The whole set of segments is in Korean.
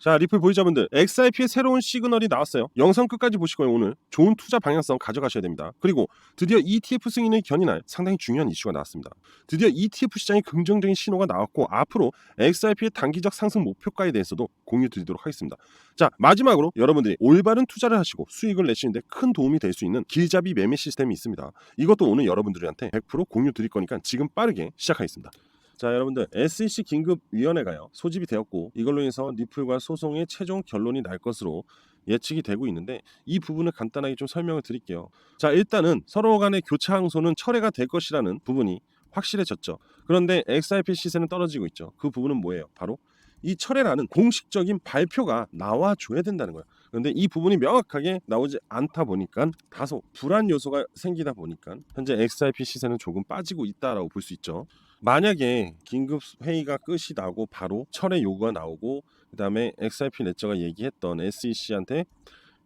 자, 리플 보유자분들, XRP의 새로운 시그널이 나왔어요. 영상 끝까지 보시고요. 오늘 좋은 투자 방향성 가져가셔야 됩니다. 그리고 드디어 ETF 승인을 견인할 상당히 중요한 이슈가 나왔습니다. 드디어 ETF 시장에 긍정적인 신호가 나왔고 앞으로 XRP의 단기적 상승 목표가에 대해서도 공유 드리도록 하겠습니다. 자, 마지막으로 여러분들이 올바른 투자를 하시고 수익을 내시는데 큰 도움이 될 수 있는 길잡이 매매 시스템이 있습니다. 이것도 오늘 여러분들한테 100% 공유 드릴 거니까 지금 빠르게 시작하겠습니다. 자, 여러분들, SEC 긴급위원회가요 소집이 되었고 이걸로 인해서 리플과 소송의 최종 결론이 날 것으로 예측이 되고 있는데 이 부분을 간단하게 좀 설명을 드릴게요. 자, 일단은 서로 간의 교차 항소는 철회가 될 것이라는 부분이 확실해졌죠. 그런데 XRP 시세는 떨어지고 있죠. 그 부분은 뭐예요? 바로 이 철회라는 공식적인 발표가 나와줘야 된다는 거예요. 그런데 이 부분이 명확하게 나오지 않다 보니까 다소 불안 요소가 생기다 보니까 현재 XRP 시세는 조금 빠지고 있다라고 볼 수 있죠. 만약에 긴급 회의가 끝이 나고 바로 철회 요구가 나오고 그다음에 XRP ledger가 얘기했던 SEC한테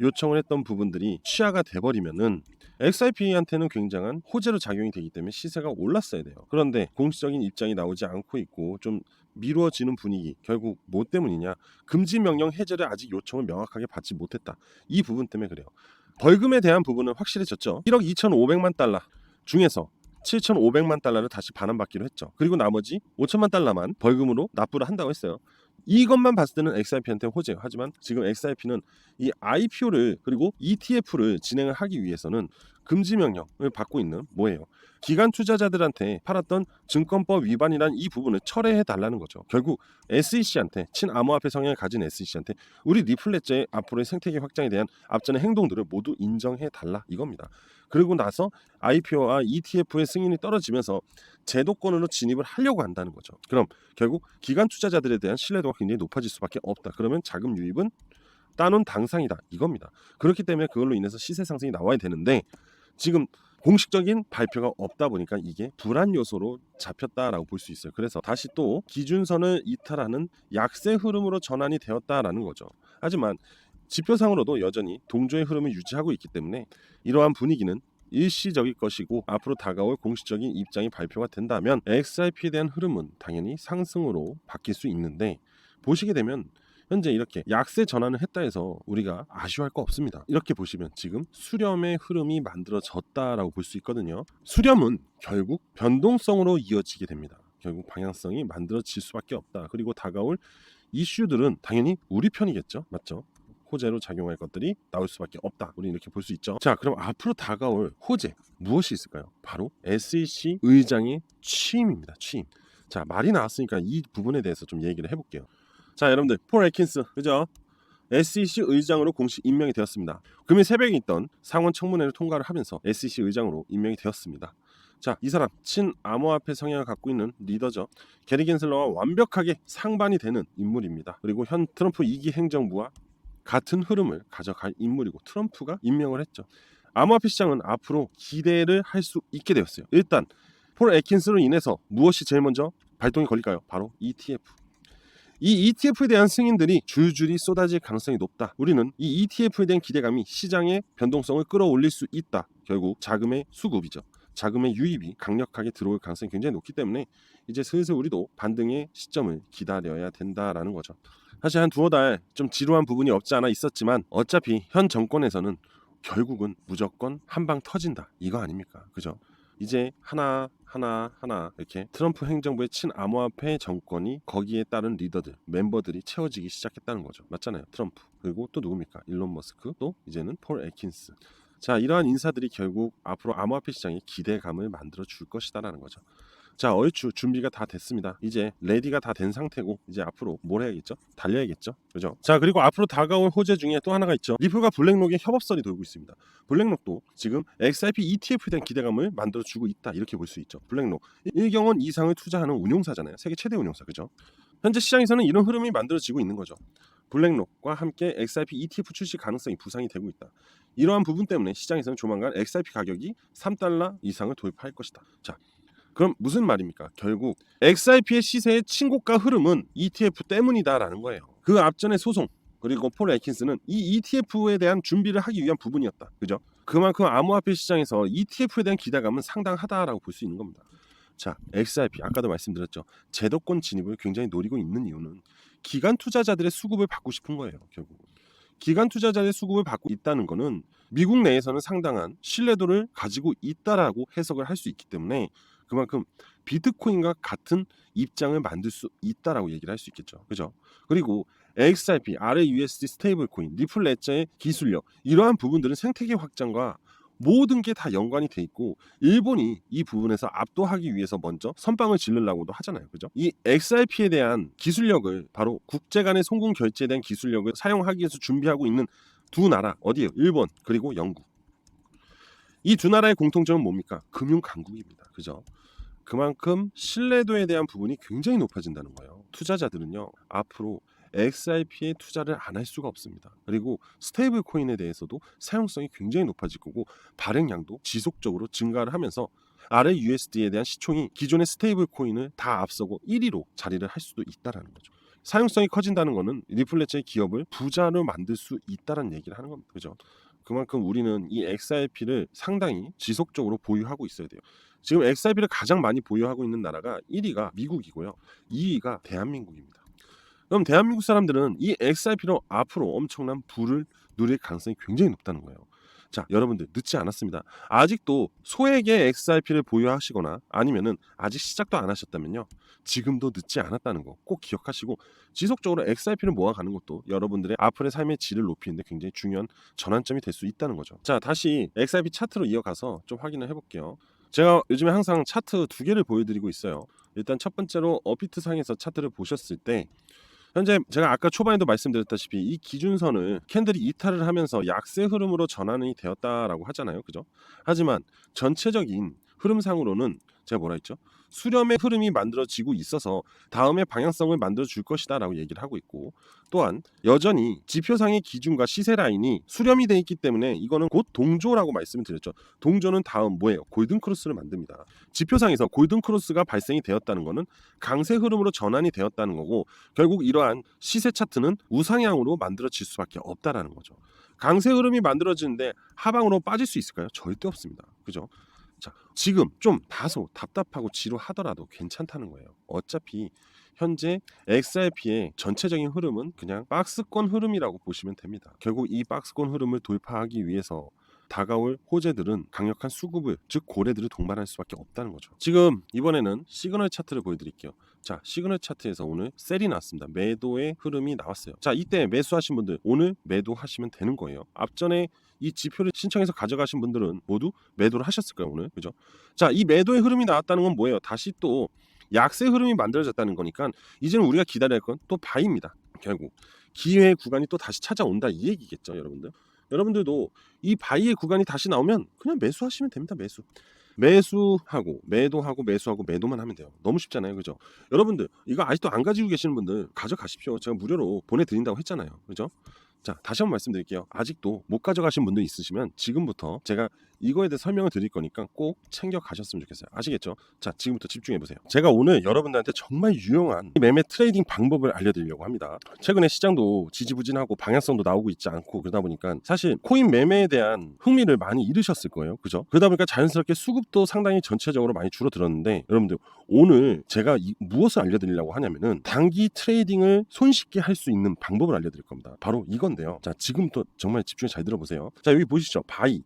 요청을 했던 부분들이 취하가 돼버리면은 XRP한테는 굉장한 호재로 작용이 되기 때문에 시세가 올랐어야 돼요. 그런데 공식적인 입장이 나오지 않고 있고 좀 미루어지는 분위기, 결국 뭐 때문이냐? 금지 명령 해제를 아직 요청을 명확하게 받지 못했다. 이 부분 때문에 그래요. 벌금에 대한 부분은 확실해졌죠. 1억 2,500만 달러 중에서 7,500만 달러를 다시 반환받기로 했죠. 그리고 나머지 5천만 달러만 벌금으로 납부를 한다고 했어요. 이것만 봤을 때는 XRP한테 호재예요. 하지만 지금 XRP는 이 IPO를 그리고 ETF를 진행을 하기 위해서는 금지 명령을 받고 있는 뭐예요? 기관 투자자들한테 팔았던 증권법 위반이란 이 부분을 철회해 달라는 거죠. 결국 SEC한테 친암호화폐 성향을 가진 SEC한테 우리 리플렛제의 앞으로의 생태계 확장에 대한 앞전의 행동들을 모두 인정해 달라 이겁니다. 그리고 나서 IPO와 ETF의 승인이 떨어지면서 제도권으로 진입을 하려고 한다는 거죠. 그럼 결국 기관 투자자들에 대한 신뢰도가 굉장히 높아질 수밖에 없다. 그러면 자금 유입은 따놓은 당상이다 이겁니다. 그렇기 때문에 그걸로 인해서 시세 상승이 나와야 되는데 지금 공식적인 발표가 없다 보니까 이게 불안 요소로 잡혔다라고 볼 수 있어요. 그래서 다시 또 기준선을 이탈하는 약세 흐름으로 전환이 되었다라는 거죠. 하지만 지표상으로도 여전히 동조의 흐름을 유지하고 있기 때문에 이러한 분위기는 일시적일 것이고 앞으로 다가올 공식적인 입장이 발표가 된다면 XRP에 대한 흐름은 당연히 상승으로 바뀔 수 있는데 보시게 되면 현재 이렇게 약세 전환을 했다 해서 우리가 아쉬워할 거 없습니다. 이렇게 보시면 지금 수렴의 흐름이 만들어졌다라고 볼 수 있거든요. 수렴은 결국 변동성으로 이어지게 됩니다. 결국 방향성이 만들어질 수밖에 없다. 그리고 다가올 이슈들은 당연히 우리 편이겠죠. 맞죠? 호재로 작용할 것들이 나올 수밖에 없다. 우리 이렇게 볼 수 있죠. 자, 그럼 앞으로 다가올 호재 무엇이 있을까요? 바로 SEC 의장의 취임입니다. 취임. 자, 말이 나왔으니까 이 부분에 대해서 좀 얘기를 해볼게요. 자, 여러분들, 폴 애킨스, 그죠? SEC 의장으로 공식 임명이 되었습니다. 금일 새벽에 있던 상원 청문회를 통과를 하면서 SEC 의장으로 임명이 되었습니다. 자, 이 사람 친암호화폐 성향을 갖고 있는 리더죠. 게리 겐슬러와 완벽하게 상반이 되는 인물입니다. 그리고 현 트럼프 2기 행정부와 같은 흐름을 가져갈 인물이고 트럼프가 임명을 했죠. 암호화폐 시장은 앞으로 기대를 할 수 있게 되었어요. 일단 폴 애킨스로 인해서 무엇이 제일 먼저 발동이 걸릴까요? 바로 ETF. 이 ETF에 대한 승인들이 줄줄이 쏟아질 가능성이 높다. 우리는 이 ETF에 대한 기대감이 시장의 변동성을 끌어올릴 수 있다. 결국 자금의 수급이죠. 자금의 유입이 강력하게 들어올 가능성이 굉장히 높기 때문에 이제 슬슬 우리도 반등의 시점을 기다려야 된다라는 거죠. 사실 한 두어 달 좀 지루한 부분이 없지 않아 있었지만 어차피 현 정권에서는 결국은 무조건 한 방 터진다. 이거 아닙니까? 그죠? 이제 하나 이렇게 트럼프 행정부의 친암호화폐 정권이 거기에 따른 리더들, 멤버들이 채워지기 시작했다는 거죠. 맞잖아요. 트럼프. 그리고 또 누굽니까? 일론 머스크. 또 이제는 폴 애킨스. 자, 이러한 인사들이 결국 앞으로 암호화폐 시장에 기대감을 만들어 줄 것이다라는 거죠. 자, 얼추 준비가 다 됐습니다. 이제 레디가 다 된 상태고 이제 앞으로 뭘 해야겠죠? 달려야겠죠? 그죠? 자, 그리고 앞으로 다가올 호재 중에 또 하나가 있죠. 리플과 블랙록의 협업설이 돌고 있습니다. 블랙록도 지금 XRP ETF에 대한 기대감을 만들어주고 있다 이렇게 볼 수 있죠. 블랙록 1경 원 이상을 투자하는 운용사잖아요. 세계 최대 운용사, 그죠? 현재 시장에서는 이런 흐름이 만들어지고 있는 거죠. 블랙록과 함께 XRP ETF 출시 가능성이 부상이 되고 있다. 이러한 부분 때문에 시장에서는 조만간 XRP 가격이 3달러 이상을 돌파할 것이다. 자, 그럼 무슨 말입니까? 결국 XRP의 시세의 친고가 흐름은 ETF 때문이다라는 거예요. 그 앞전의 소송 그리고 폴 애킨스는 이 ETF에 대한 준비를 하기 위한 부분이었다. 그죠? 그만큼 암호화폐 시장에서 ETF에 대한 기대감은 상당하다라고 볼 수 있는 겁니다. 자, XRP 아까도 말씀드렸죠. 제도권 진입을 굉장히 노리고 있는 이유는 기관 투자자들의 수급을 받고 싶은 거예요. 결국 기관 투자자의 수급을 받고 있다는 거는 미국 내에서는 상당한 신뢰도를 가지고 있다라고 해석을 할 수 있기 때문에 그만큼 비트코인과 같은 입장을 만들 수 있다라고 얘기를 할 수 있겠죠. 그죠? 그리고 XRP, RAUSD 스테이블 코인, 리플 레저의 기술력 이러한 부분들은 생태계 확장과 모든 게 다 연관이 돼 있고 일본이 이 부분에서 압도하기 위해서 먼저 선빵을 지르려고도 하잖아요. 그죠? 이 XRP에 대한 기술력을 바로 국제 간의 송금 결제에 대한 기술력을 사용하기 위해서 준비하고 있는 두 나라 어디예요? 일본 그리고 영국. 이 두 나라의 공통점은 뭡니까? 금융 강국입니다. 그죠? 그만큼 신뢰도에 대한 부분이 굉장히 높아진다는 거예요. 투자자들은요 앞으로 XRP에 투자를 안 할 수가 없습니다. 그리고 스테이블 코인에 대해서도 사용성이 굉장히 높아질 거고 발행량도 지속적으로 증가를 하면서 RAUSD에 대한 시총이 기존의 스테이블 코인을 다 앞서고 1위로 자리를 할 수도 있다라는 거죠. 사용성이 커진다는 거는 리플레저의 기업을 부자로 만들 수 있다는 얘기를 하는 겁니다. 그죠? 그만큼 우리는 이 XRP를 상당히 지속적으로 보유하고 있어야 돼요. 지금 XRP를 가장 많이 보유하고 있는 나라가 1위가 미국이고요. 2위가 대한민국입니다. 그럼 대한민국 사람들은 이 XRP로 앞으로 엄청난 부를 누릴 가능성이 굉장히 높다는 거예요. 자, 여러분들 늦지 않았습니다. 아직도 소액의 XRP를 보유하시거나 아니면은 아직 시작도 안 하셨다면요. 지금도 늦지 않았다는 거 꼭 기억하시고 지속적으로 XRP를 모아가는 것도 여러분들의 앞으로의 삶의 질을 높이는데 굉장히 중요한 전환점이 될 수 있다는 거죠. 자, 다시 XRP 차트로 이어가서 좀 확인을 해볼게요. 제가 요즘에 항상 차트 두 개를 보여드리고 있어요. 일단 첫 번째로 업비트 상에서 차트를 보셨을 때 현재 제가 아까 초반에도 말씀드렸다시피 이 기준선을 캔들이 이탈을 하면서 약세 흐름으로 전환이 되었다라고 하잖아요. 그죠? 하지만 전체적인 흐름상으로는 제가 뭐라 했죠? 수렴의 흐름이 만들어지고 있어서 다음에 방향성을 만들어 줄 것이다 라고 얘기를 하고 있고 또한 여전히 지표상의 기준과 시세 라인이 수렴이 돼 있기 때문에 이거는 곧 동조라고 말씀을 드렸죠. 동조는 다음 뭐예요? 골든 크로스를 만듭니다. 지표상에서 골든 크로스가 발생이 되었다는 거는 강세 흐름으로 전환이 되었다는 거고 결국 이러한 시세 차트는 우상향으로 만들어질 수밖에 없다라는 거죠. 강세 흐름이 만들어지는데 하방으로 빠질 수 있을까요? 절대 없습니다. 그죠? 자, 지금 좀 다소 답답하고 지루하더라도 괜찮다는 거예요. 어차피 현재 XRP의 전체적인 흐름은 그냥 박스권 흐름이라고 보시면 됩니다. 결국 이 박스권 흐름을 돌파하기 위해서 다가올 호재들은 강력한 수급을 즉 고래들을 동반할 수밖에 없다는 거죠. 지금 이번에는 시그널 차트를 보여드릴게요. 자, 시그널 차트에서 오늘 셀이 나왔습니다. 매도의 흐름이 나왔어요. 자, 이때 매수하신 분들 오늘 매도하시면 되는 거예요. 앞전에 이 지표를 신청해서 가져가신 분들은 모두 매도를 하셨을 거예요. 오늘 그죠? 자, 이 매도의 흐름이 나왔다는 건 뭐예요? 다시 또 약세 흐름이 만들어졌다는 거니까 이제는 우리가 기다려야 할 건 또 바이입니다. 결국 기회의 구간이 또 다시 찾아온다 이 얘기겠죠, 여러분들. 여러분들도 이 바이의 구간이 다시 나오면 그냥 매수하시면 됩니다. 매수하고 매도하고 매수하고 매도만 하면 돼요. 너무 쉽잖아요. 그죠? 여러분들 이거 아직도 안 가지고 계시는 분들 가져가십시오. 제가 무료로 보내드린다고 했잖아요. 그죠? 자, 다시 한번 말씀드릴게요. 아직도 못 가져가신 분들 있으시면 지금부터 제가 이거에 대해 설명을 드릴 거니까 꼭 챙겨 가셨으면 좋겠어요. 아시겠죠? 자, 지금부터 집중해 보세요. 제가 오늘 여러분들한테 정말 유용한 매매 트레이딩 방법을 알려드리려고 합니다. 최근에 시장도 지지부진하고 방향성도 나오고 있지 않고 그러다 보니까 사실 코인 매매에 대한 흥미를 많이 잃으셨을 거예요. 그죠? 그러다 보니까 자연스럽게 수급도 상당히 전체적으로 많이 줄어들었는데 여러분들 오늘 제가 무엇을 알려드리려고 하냐면은 단기 트레이딩을 손쉽게 할 수 있는 방법을 알려드릴 겁니다. 바로 이건데요. 자, 지금부터 정말 집중해 잘 들어보세요. 자, 여기 보시죠. 바이,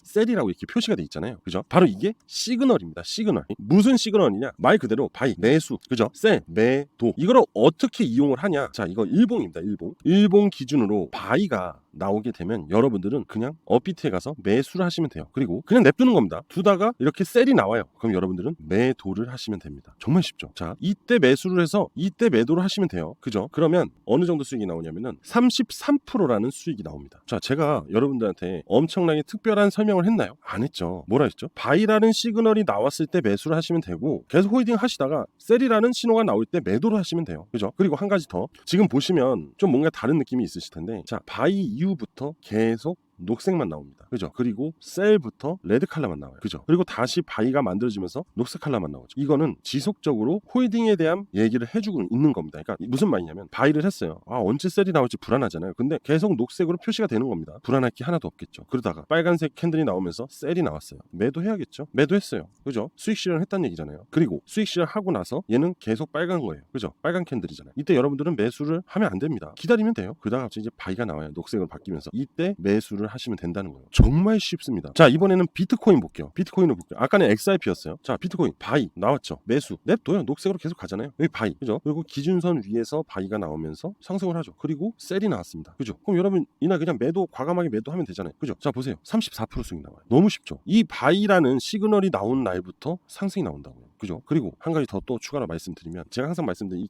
셀이라고 이렇게 표시가 돼 있잖아요. 그죠? 바로 이게 시그널입니다. 시그널. 무슨 시그널이냐? 말 그대로 바이, 매수. 그죠? 셀, 매도. 이거를 어떻게 이용을 하냐? 자, 이거 일봉입니다. 일봉 기준으로 바이가 나오게 되면 여러분들은 그냥 업비트에 가서 매수를 하시면 돼요. 그리고 그냥 냅두는 겁니다. 두다가 이렇게 셀이 나와요. 그럼 여러분들은 매도를 하시면 됩니다. 정말 쉽죠? 자, 이때 매수를 해서 이때 매도를 하시면 돼요. 그죠? 그러면 어느 정도 수익이 나오냐면은 33%라는 수익이 나옵니다. 자, 제가 여러분들한테 엄청나게 특별한 설명을 했나요? 안 했죠. 뭐라 했죠? 바이라는 시그널이 나왔을 때 매수를 하시면 되고 계속 홀딩 하시다가 셀이라는 신호가 나올 때 매도를 하시면 돼요. 그죠? 그리고 한 가지 더. 지금 보시면 좀 뭔가 다른 느낌이 있으실 텐데 자, 바이 이후부터 계속 녹색만 나옵니다. 그죠? 그리고 셀부터 레드 컬러만 나와요. 그죠? 그리고 다시 바이가 만들어지면서 녹색 컬러만 나오죠. 이거는 지속적으로 홀딩에 대한 얘기를 해주고 있는 겁니다. 그러니까 무슨 말이냐면 바이를 했어요. 언제 셀이 나올지 불안하잖아요. 근데 계속 녹색으로 표시가 되는 겁니다. 불안할 게 하나도 없겠죠. 그러다가 빨간색 캔들이 나오면서 셀이 나왔어요. 매도해야겠죠. 매도했어요. 그죠? 수익 실현을 했다는 얘기잖아요. 그리고 수익 실현하고 나서 얘는 계속 빨간 거예요. 그죠? 빨간 캔들이잖아요. 이때 여러분들은 매수를 하면 안 됩니다. 기다리면 돼요. 그러다가 갑자기 이제 바이가 나와요. 녹색으로 바뀌면서 이때 매수를 하시면 된다는 거예요. 정말 쉽습니다. 자, 이번에는 비트코인 볼게요. 비트코인을 볼게요. 아까는 XRP였어요. 자, 비트코인 바이 나왔죠. 매수 냅둬요. 녹색으로 계속 가잖아요. 여기 바이. 그죠? 그리고 기준선 위에서 바이가 나오면서 상승을 하죠. 그리고 셀이 나왔습니다. 그죠? 그럼 여러분 이날 그냥 매도 과감하게 매도하면 되잖아요. 그죠? 자, 보세요. 34% 수익 나와요. 너무 쉽죠? 이 바이라는 시그널이 나온 날부터 상승이 나온다고요. 그죠? 그리고 한 가지 더 또 추가로 말씀드리면 제가 항상 말씀드린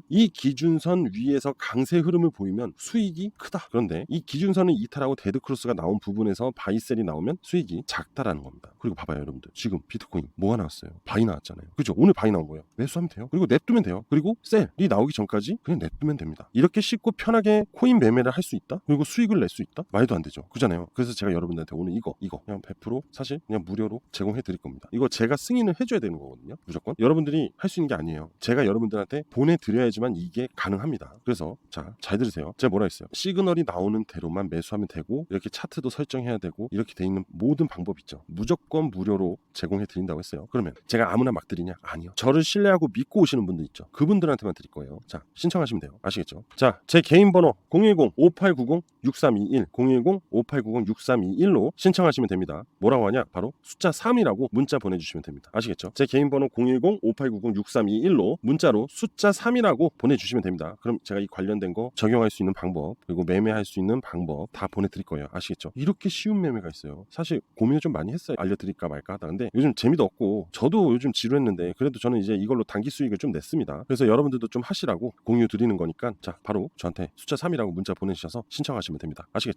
이 기준선 위에서 강세 흐름을 보이면 수익이 크다. 그런데 이 기준선을 이탈하고 데드크로스가 나온 부분에서 바이셀이 나오면 수익이 작다라는 겁니다. 그리고 봐봐요 여러분들. 지금 비트코인 뭐가 나왔어요? 바이 나왔잖아요. 그죠? 오늘 바이 나온 거예요. 매수하면 돼요. 그리고 냅두면 돼요. 그리고 셀이 나오기 전까지 그냥 냅두면 됩니다. 이렇게 쉽고 편하게 코인 매매를 할 수 있다? 그리고 수익을 낼 수 있다? 말도 안 되죠. 그잖아요. 그래서 제가 여러분들한테 오늘 이거 그냥 100% 사실 그냥 무료로 제공해 드릴 겁니다. 이거 제가 승인을 해줘야 되는 거거든요. 무조건 여러분들이 할 수 있는 게 아니에요. 제가 여러분들한테 보내드려야지만 이게 가능합니다. 그래서 자, 잘 들으세요. 제가 뭐라 했어요? 시그널이 나오는 대로만 매수하면 되고 이렇게 차트도 설정해야 되고 이렇게 돼 있는 모든 방법 있죠. 무조건 무료로 제공해 드린다고 했어요. 그러면 제가 아무나 막 드리냐? 아니요. 저를 신뢰하고 믿고 오시는 분들 있죠. 그분들한테만 드릴 거예요. 자, 신청하시면 돼요. 아시겠죠? 자, 제 개인 번호 010-5890-6321 010-5890-6321로 신청하시면 됩니다. 뭐라고 하냐? 바로 숫자 3이라고 문자 보내주시면 됩니다. 아시겠죠? 제 개인 번호 010-5890-6321로 문자로 숫자 3이라고 보내주시면 됩니다. 그럼 제가 이 관련된 거 적용할 수 있는 방법 그리고 매매할 수 있는 방법 다 보내드릴 거예요. 아시겠죠? 이렇게 쉬운 매매가 있어요. 사실 고민을 좀 많이 했어요. 알려드릴까 말까 하다. 근데 요즘 재미도 없고 저도 요즘 지루했는데 그래도 저는 이제 이걸로 단기 수익을 좀 냈습니다. 그래서 여러분들도 좀 하시라고 공유 드리는 거니까 자, 바로 저한테 숫자 3이라고 문자 보내주셔서 신청하시면 됩니다. 아시겠죠?